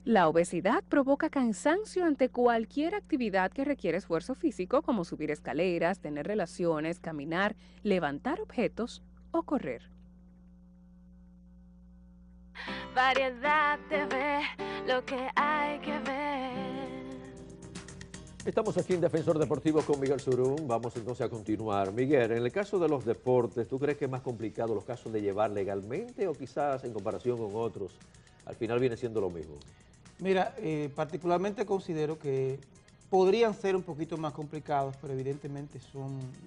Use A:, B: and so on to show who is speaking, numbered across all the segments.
A: La obesidad provoca cansancio ante cualquier actividad que requiere esfuerzo físico, como subir escaleras, tener relaciones, caminar, levantar objetos o correr.
B: Variedad TV, lo que hay que ver.
C: Estamos aquí en Defensor Deportivo con Miguel Surún. Vamos entonces a continuar. Miguel, en el caso de los deportes, ¿tú crees que es más complicado los casos de llevar legalmente o quizás en comparación con otros, al final viene siendo lo mismo?
D: Mira, particularmente considero que podrían ser un poquito más complicados, pero evidentemente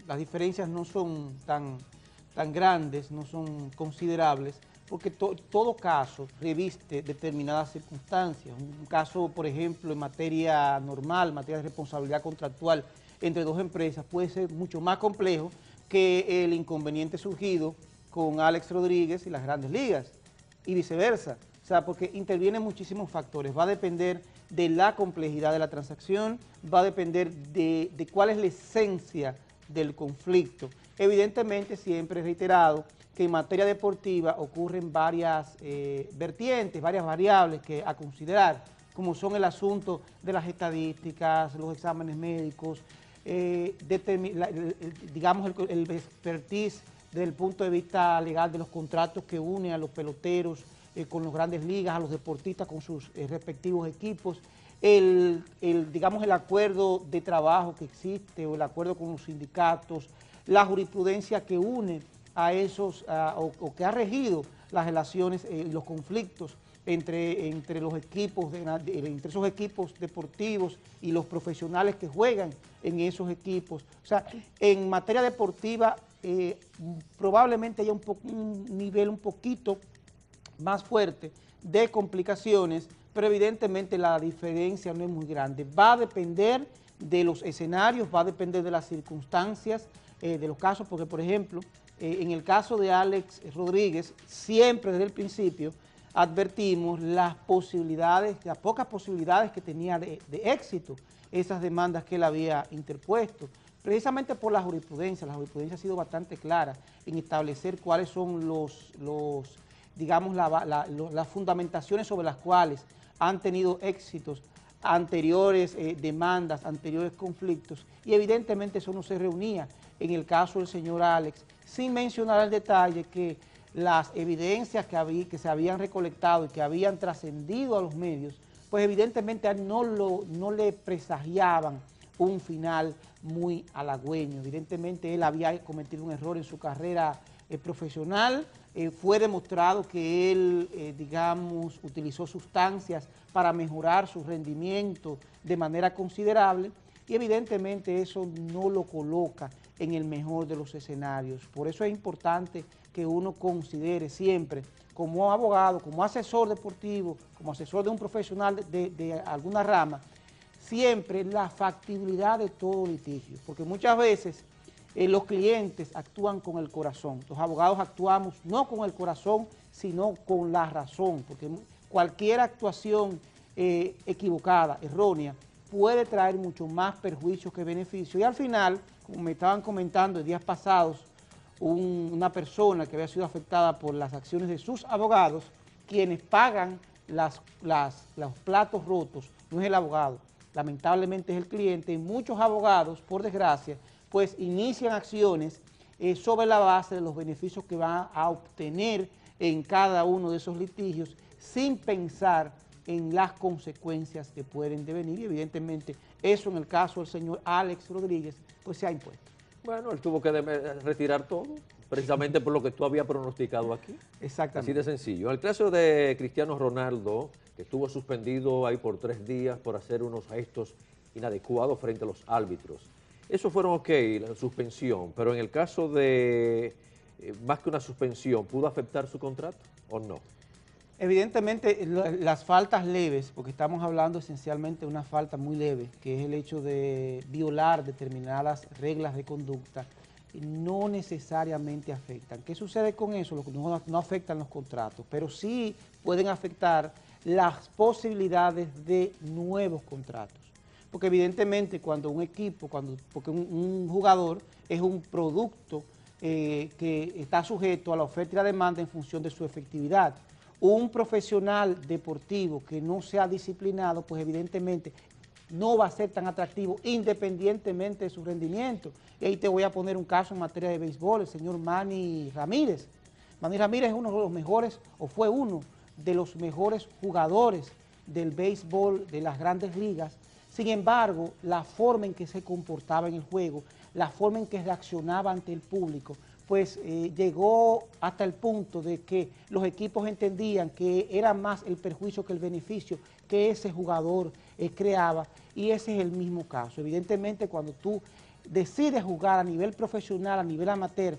D: las diferencias no son tan grandes, no son considerables, porque todo caso reviste determinadas circunstancias. Un caso, por ejemplo, en materia normal, materia de responsabilidad contractual entre dos empresas, puede ser mucho más complejo que el inconveniente surgido con Alex Rodríguez y las Grandes Ligas, y viceversa. O sea, porque intervienen muchísimos factores. Va a depender de la complejidad de la transacción, va a depender de cuál es la esencia del conflicto. Evidentemente, siempre he reiterado que en materia deportiva ocurren varias vertientes, varias variables a considerar, como son el asunto de las estadísticas, los exámenes médicos, digamos el expertise desde el punto de vista legal de los contratos que unen a los peloteros con las grandes ligas, a los deportistas con sus respectivos equipos, digamos el acuerdo de trabajo que existe o el acuerdo con los sindicatos, la jurisprudencia que une a esos o que ha regido las relaciones y los conflictos entre los equipos, entre esos equipos deportivos y los profesionales que juegan en esos equipos. O sea, en materia deportiva probablemente haya un nivel un poquito más fuerte de complicaciones, pero evidentemente la diferencia no es muy grande. Va a depender de los escenarios, va a depender de las circunstancias, de los casos, porque por ejemplo, en el caso de Alex Rodríguez, siempre desde el principio advertimos las posibilidades, las pocas posibilidades que tenía de éxito esas demandas que él había interpuesto, precisamente por la jurisprudencia. La jurisprudencia ha sido bastante clara en establecer cuáles son digamos, las fundamentaciones sobre las cuales han tenido éxitos anteriores demandas, anteriores conflictos, y evidentemente eso no se reunía en el caso del señor Alex, sin mencionar el detalle que las evidencias que se habían recolectado y que habían trascendido a los medios, pues evidentemente a él no le presagiaban un final muy halagüeño. Evidentemente él había cometido un error en su carrera profesional. Fue demostrado que él, digamos, utilizó sustancias para mejorar su rendimiento de manera considerable, y evidentemente eso no lo coloca en el mejor de los escenarios. Por eso es importante que uno considere siempre, como abogado, como asesor deportivo, como asesor de un profesional de alguna rama, siempre la factibilidad de todo litigio, porque muchas veces los clientes actúan con el corazón, los abogados actuamos no con el corazón, sino con la razón, porque cualquier actuación equivocada, errónea, puede traer mucho más perjuicios que beneficios. Y al final, como me estaban comentando en días pasados, una persona que había sido afectada por las acciones de sus abogados, quienes pagan los platos rotos, no es el abogado, lamentablemente es el cliente, y muchos abogados, por desgracia, pues inician acciones sobre la base de los beneficios que van a obtener en cada uno de esos litigios, sin pensar en las consecuencias que pueden devenir, y evidentemente eso en el caso del señor Alex Rodríguez, pues se ha impuesto.
C: Bueno, él tuvo que retirar todo, precisamente por lo que tú habías pronosticado aquí. Así
D: Exactamente.
C: de sencillo. En el caso de Cristiano Ronaldo, que estuvo suspendido ahí por 3 días por hacer unos gestos inadecuados frente a los árbitros. Eso fueron ok, la suspensión, pero en el caso de, más que una suspensión, ¿pudo afectar su contrato o no?
D: Evidentemente, las faltas leves, porque estamos hablando esencialmente de una falta muy leve, que es el hecho de violar determinadas reglas de conducta, no necesariamente afectan. ¿Qué sucede con eso? Lo que no afectan los contratos, pero sí pueden afectar las posibilidades de nuevos contratos. Porque evidentemente cuando un equipo, porque un jugador es un producto que está sujeto a la oferta y la demanda en función de su efectividad. un profesional deportivo que no sea disciplinado, pues evidentemente no va a ser tan atractivo independientemente de su rendimiento. Y ahí te voy a poner un caso en materia de béisbol, el señor Manny Ramírez. Manny Ramírez es uno de los mejores, o fue uno de los mejores jugadores del béisbol de las grandes ligas. Sin embargo, la forma en que se comportaba en el juego, la forma en que reaccionaba ante el público, pues llegó hasta el punto de que los equipos entendían que era más el perjuicio que el beneficio que ese jugador creaba, y ese es el mismo caso. Evidentemente, cuando tú decides jugar a nivel profesional, a nivel amateur,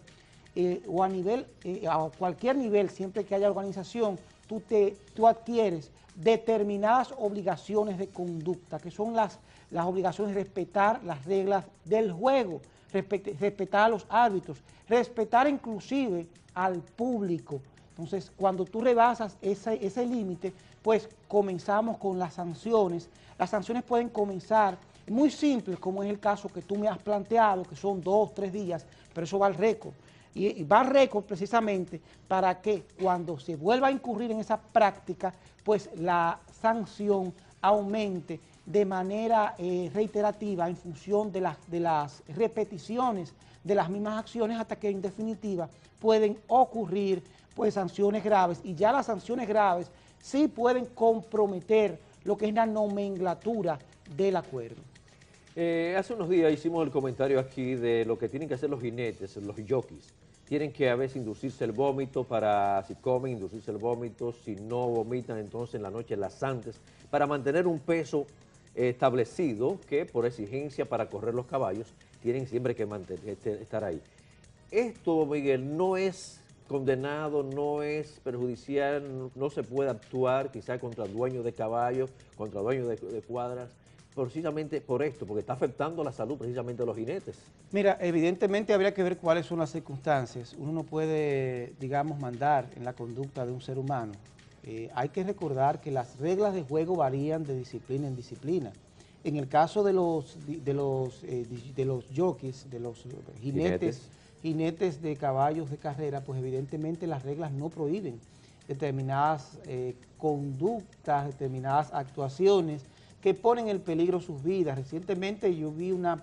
D: o a nivel, a cualquier nivel, siempre que haya organización, tú adquieres determinadas obligaciones de conducta, que son las obligaciones de respetar las reglas del juego, respetar a los árbitros, respetar inclusive al público. Entonces, cuando tú rebasas ese límite, pues comenzamos con las sanciones. Las sanciones pueden comenzar muy simples, como es el caso que tú me has planteado, que son 2 o 3 días, pero eso va al récord. Y va al récord precisamente para que cuando se vuelva a incurrir en esa práctica, pues la sanción aumente de manera reiterativa en función de las repeticiones de las mismas acciones, hasta que en definitiva pueden ocurrir pues sanciones graves, y ya las sanciones graves sí pueden comprometer lo que es la nomenclatura del acuerdo.
C: Hace unos días hicimos el comentario aquí de lo que tienen que hacer los jinetes, los jockeys. Tienen que a veces inducirse el vómito para, si comen, inducirse el vómito, si no vomitan, entonces en la noche laxantes, para mantener un peso establecido que por exigencia para correr los caballos tienen siempre que estar ahí. Esto, Miguel, no es condenado, no es perjudicial, no se puede actuar quizá contra dueños de caballos, contra dueños de cuadras, precisamente por esto, porque está afectando la salud precisamente de los jinetes.
D: Mira, evidentemente habría que ver cuáles son las circunstancias. Uno no puede, digamos, mandar en la conducta de un ser humano. Hay que recordar que las reglas de juego varían de disciplina en disciplina. En el caso de los jockeys, de los jinetes de caballos de carrera, pues evidentemente las reglas no prohíben determinadas conductas, determinadas actuaciones que ponen en peligro sus vidas. Recientemente yo vi unas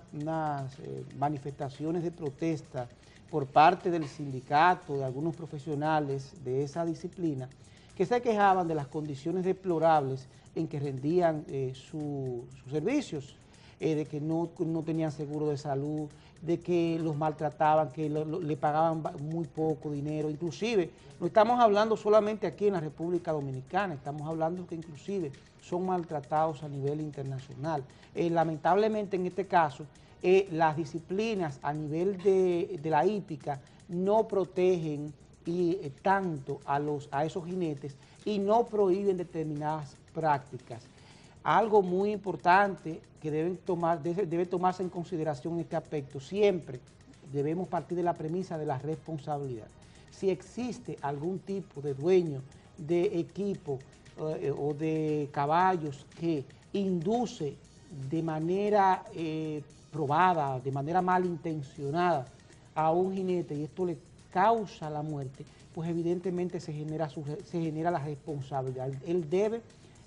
D: manifestaciones de protesta por parte del sindicato, de algunos profesionales de esa disciplina, que se quejaban de las condiciones deplorables en que rendían sus servicios, de que no tenían seguro de salud, de que los maltrataban, que le pagaban muy poco dinero. Inclusive, no estamos hablando solamente aquí en la República Dominicana, estamos hablando que inclusive son maltratados a nivel internacional. Lamentablemente en este caso, las disciplinas a nivel de la hípica no protegen tanto a esos jinetes y no prohíben determinadas prácticas. Algo muy importante que debe tomarse en consideración en este aspecto: siempre debemos partir de la premisa de la responsabilidad. Si existe algún tipo de dueño de equipo o de caballos que induce de manera probada, de manera malintencionada a un jinete, y esto le causa la muerte, pues evidentemente se genera la responsabilidad. Él debe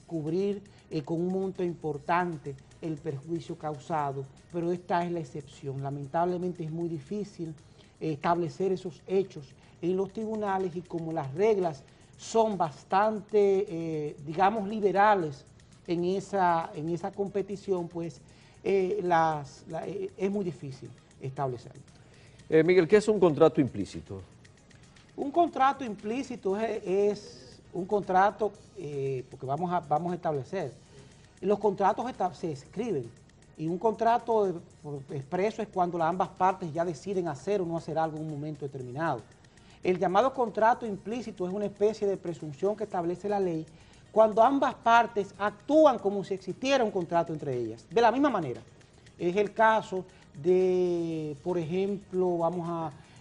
D: cubrir con un monto importante el perjuicio causado, pero esta es la excepción. Lamentablemente es muy difícil establecer esos hechos en los tribunales, y como las reglas son bastante, digamos, liberales en esa competición, pues es muy difícil establecerlo.
C: Miguel, ¿qué es un contrato implícito?
D: Un contrato implícito es un contrato, porque vamos a establecer, los contratos se escriben, y un contrato expreso es cuando ambas partes ya deciden hacer o no hacer algo en un momento determinado. El llamado contrato implícito es una especie de presunción que establece la ley cuando ambas partes actúan como si existiera un contrato entre ellas, de la misma manera. Es el caso de, por ejemplo,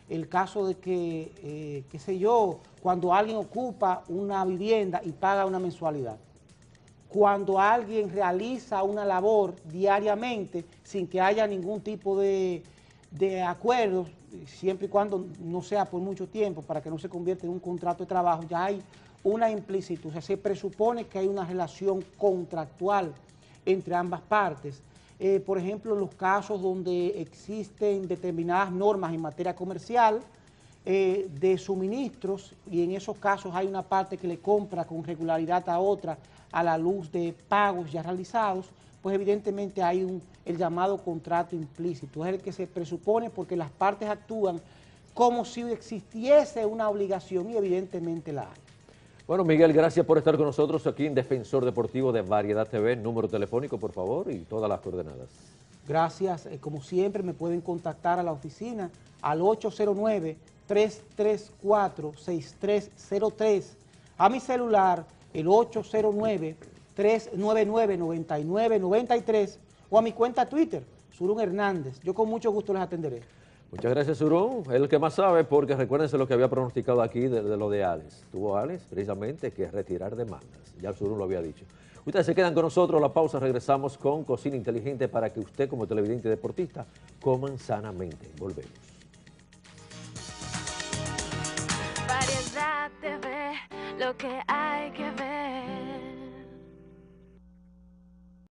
D: el caso de que, qué sé yo, cuando alguien ocupa una vivienda y paga una mensualidad. Cuando alguien realiza una labor diariamente sin que haya ningún tipo de acuerdos, siempre y cuando no sea por mucho tiempo, para que no se convierta en un contrato de trabajo, ya hay una implícita, o sea, se presupone que hay una relación contractual entre ambas partes. Por ejemplo, en los casos donde existen determinadas normas en materia comercial, de suministros, y en esos casos hay una parte que le compra con regularidad a otra a la luz de pagos ya realizados, pues evidentemente hay el llamado contrato implícito, es el que se presupone porque las partes actúan como si existiese una obligación y evidentemente la hay.
C: Bueno, Miguel, gracias por estar con nosotros aquí en Defensor Deportivo de Variedad TV. Número telefónico, por favor, y todas las coordenadas.
D: Gracias. Como siempre, me pueden contactar a la oficina al 809-334-6303. A mi celular, el 809-399-9993 o a mi cuenta Twitter, Surún Hernández. Yo con mucho gusto les atenderé.
C: Muchas gracias, Surún. Es el que más sabe, porque recuérdense lo que había pronosticado aquí de lo de Alex. Tuvo Alex precisamente que retirar demandas. Ya el Surún lo había dicho. Ustedes se quedan con nosotros, la pausa, regresamos con Cocina Inteligente para que usted, como televidente y deportista, coman sanamente. Volvemos.
B: Variedad TV, lo que hay que ver.